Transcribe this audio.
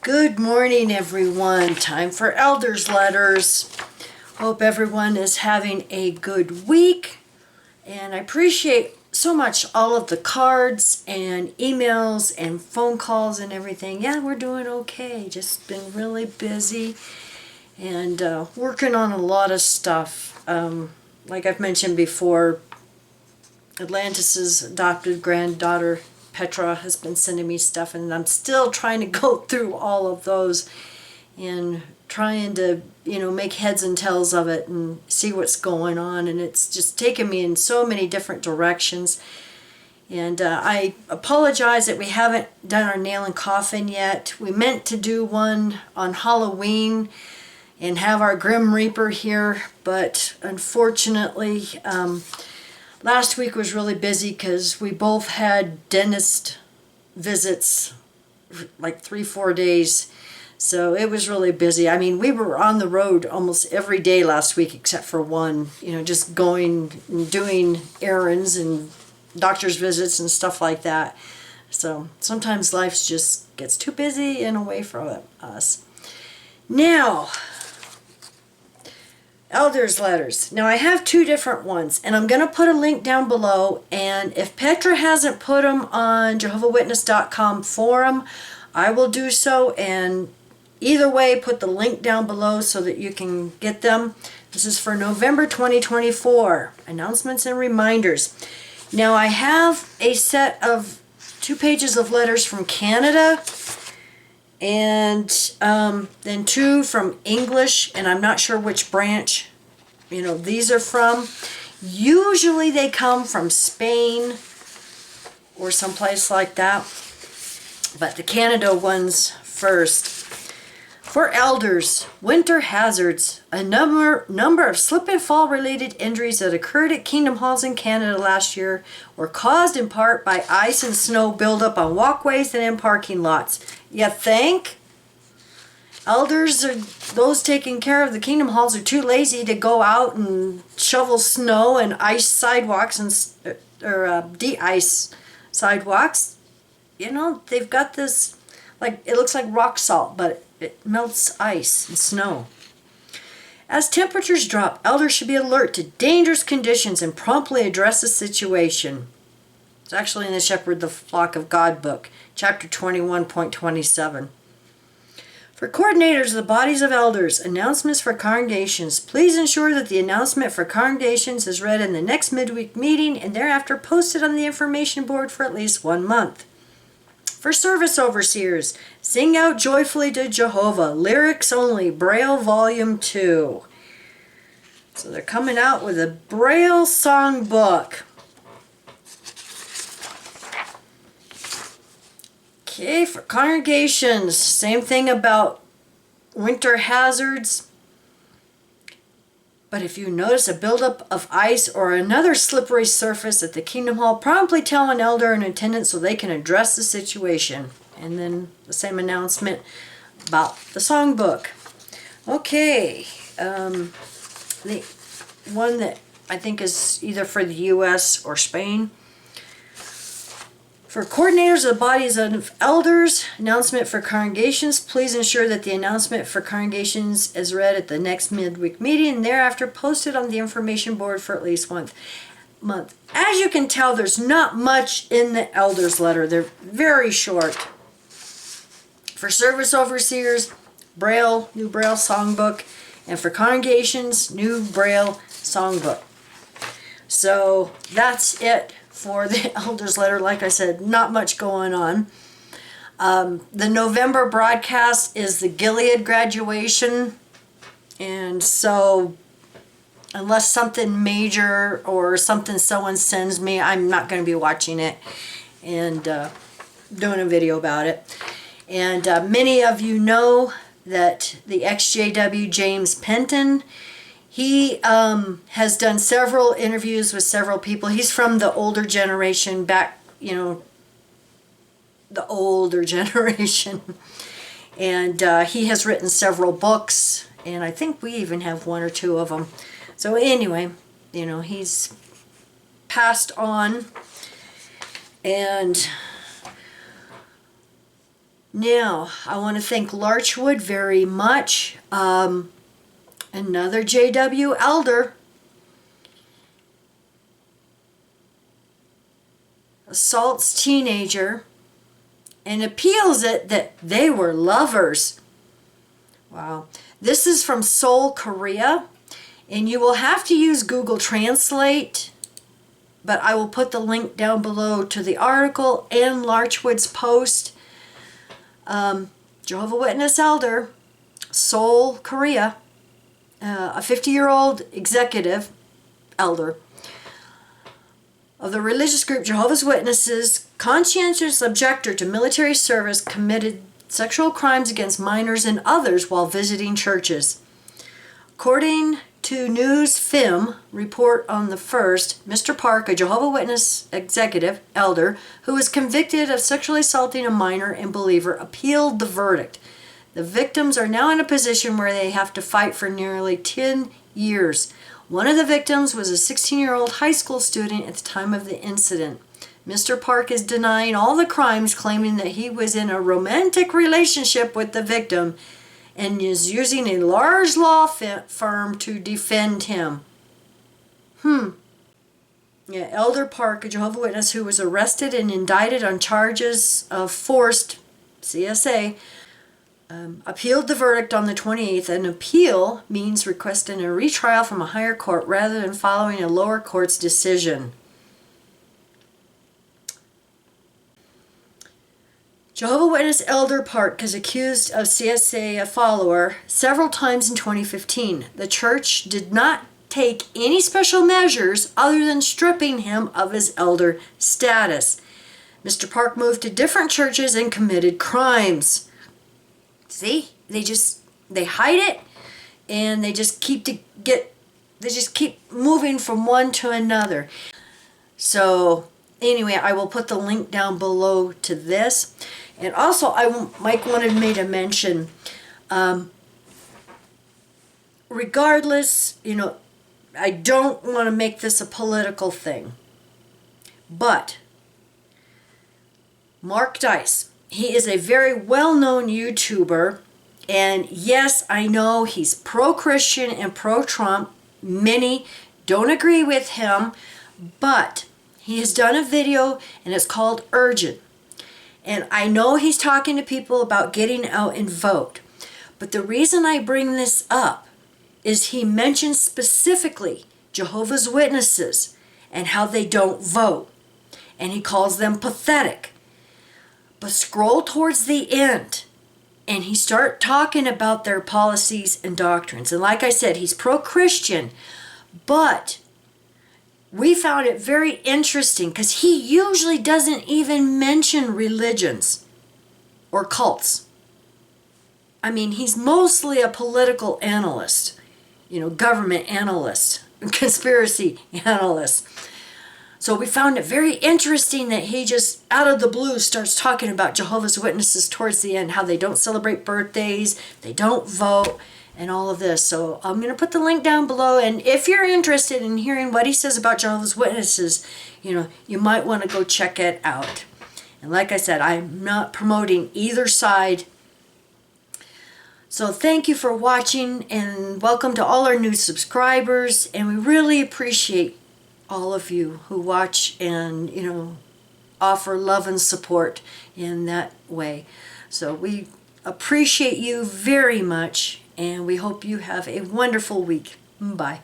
Good morning, everyone. Time for Elders Letters. Hope everyone is having a good week. And I appreciate so much all of the cards and emails and phone calls and everything. Yeah, we're doing okay. Just been really busy and working on a lot of stuff. Like I've mentioned before, Atlantis's adopted granddaughter Petra has been sending me stuff, and I'm still trying to go through all of those and trying to, make heads and tails of it and see what's going on. And it's just taken me in so many different directions. And I apologize that we haven't done our nail and coffin yet. We meant to do one on Halloween and have our Grim Reaper here, but unfortunately, last week was really busy because we both had dentist visits like 3-4 days. So it was really busy. I mean, we were on the road almost every day last week except for one, just going and doing errands and doctor's visits and stuff like that. So sometimes life just gets too busy and away from us. Now, Elders Letters. Now I have two different ones, and I'm going to put a link down below, and if Petra hasn't put them on JehovahWitness.com forum, I will do so, and either way, put the link down below so that you can get them. This is for November 2024, announcements and reminders. Now I have a set of 2 pages of letters from Canada, and then 2 from English, and I'm not sure which branch these are from. Usually they come from Spain or someplace like that, but the Canada ones first. For elders, winter hazards. A number of slip and fall related injuries that occurred at Kingdom Halls in Canada last year were caused in part by ice and snow buildup on walkways and in parking lots. You think? Elders, or those taking care of the Kingdom Halls, are too lazy to go out and shovel snow and ice sidewalks or de-ice sidewalks. They've got this, it looks like rock salt, but it melts ice and snow. As temperatures drop, elders should be alert to dangerous conditions and promptly address the situation. It's actually in the Shepherd the Flock of God book, chapter 21.27. For coordinators of the bodies of elders, announcements for congregations, please ensure that the announcement for congregations is read in the next midweek meeting and thereafter posted on the information board for at least 1 month. For service overseers, sing out joyfully to Jehovah, lyrics only, Braille Volume 2. So they're coming out with a Braille songbook. Okay, for congregations, same thing about winter hazards. But if you notice a buildup of ice or another slippery surface at the Kingdom Hall, promptly tell an elder in attendance so they can address the situation. And then the same announcement about the songbook. Okay, the one that I think is either for the U.S. or Spain. For coordinators of the bodies of elders, announcement for congregations, please ensure that the announcement for congregations is read at the next midweek meeting and thereafter posted on the information board for at least 1 month. As you can tell, there's not much in the elders letter. They're very short. For service overseers, Braille, new Braille songbook, and for congregations, new Braille songbook. So that's it for the elders letter. Like I said, not much going on. The November broadcast is the Gilead graduation, and so unless something major or something someone sends me, I'm not going to be watching it and doing a video about it. And many of you know that the XJW James Penton, he has done several interviews with several people. He's from the older generation, back, the older generation. And he has written several books, and I think we even have 1 or 2 of them. So anyway, he's passed on. And Now, I want to thank Larchwood very much. Another JW elder assaults teenager and appeals it that they were lovers. Wow. This is from Seoul, Korea, and you will have to use Google Translate, but I will put the link down below to the article and Larchwood's post. Jehovah Witness elder, Seoul, Korea, a 50-year-old executive elder of the religious group Jehovah's Witnesses, conscientious objector to military service, committed sexual crimes against minors and others while visiting churches. According to News Film report on the 1st, Mr. Park, a Jehovah's Witness executive elder who was convicted of sexually assaulting a minor and believer, appealed the verdict. The victims are now in a position where they have to fight for nearly 10 years. One of the victims was a 16-year-old high school student at the time of the incident. Mr. Park is denying all the crimes, claiming that he was in a romantic relationship with the victim and is using a large law firm to defend him. Yeah, Elder Park, a Jehovah's Witness who was arrested and indicted on charges of forced CSA, appealed the verdict on the 28th. An appeal means requesting a retrial from a higher court rather than following a lower court's decision. Jehovah's Witness Elder Park is accused of CSA, a follower, several times in 2015. The church did not take any special measures other than stripping him of his elder status. Mr. Park moved to different churches and committed crimes. See, they hide it, and they just keep moving from one to another. So anyway, I will put the link down below to this. And also, Mike wanted me to mention, regardless, I don't want to make this a political thing, but Mark Dice, he is a very well-known YouTuber, and yes, I know he's pro-Christian and pro-Trump. Many don't agree with him, but he has done a video, and it's called Urgent. And I know he's talking to people about getting out and vote. But the reason I bring this up is he mentions specifically Jehovah's Witnesses and how they don't vote. And he calls them pathetic. But scroll towards the end and he starts talking about their policies and doctrines. And like I said, he's pro-Christian, but we found it very interesting because he usually doesn't even mention religions or cults. I mean, he's mostly a political analyst, government analyst, conspiracy analyst. So we found it very interesting that he just out of the blue starts talking about Jehovah's Witnesses towards the end, how they don't celebrate birthdays, they don't vote, and all of this. So I'm going to put the link down below, and if you're interested in hearing what he says about Jehovah's Witnesses, you might want to go check it out. And like I said, I'm not promoting either side. So thank you for watching, and welcome to all our new subscribers, and we really appreciate all of you who watch and offer love and support in that way. So we appreciate you very much, and we hope you have a wonderful week. Bye.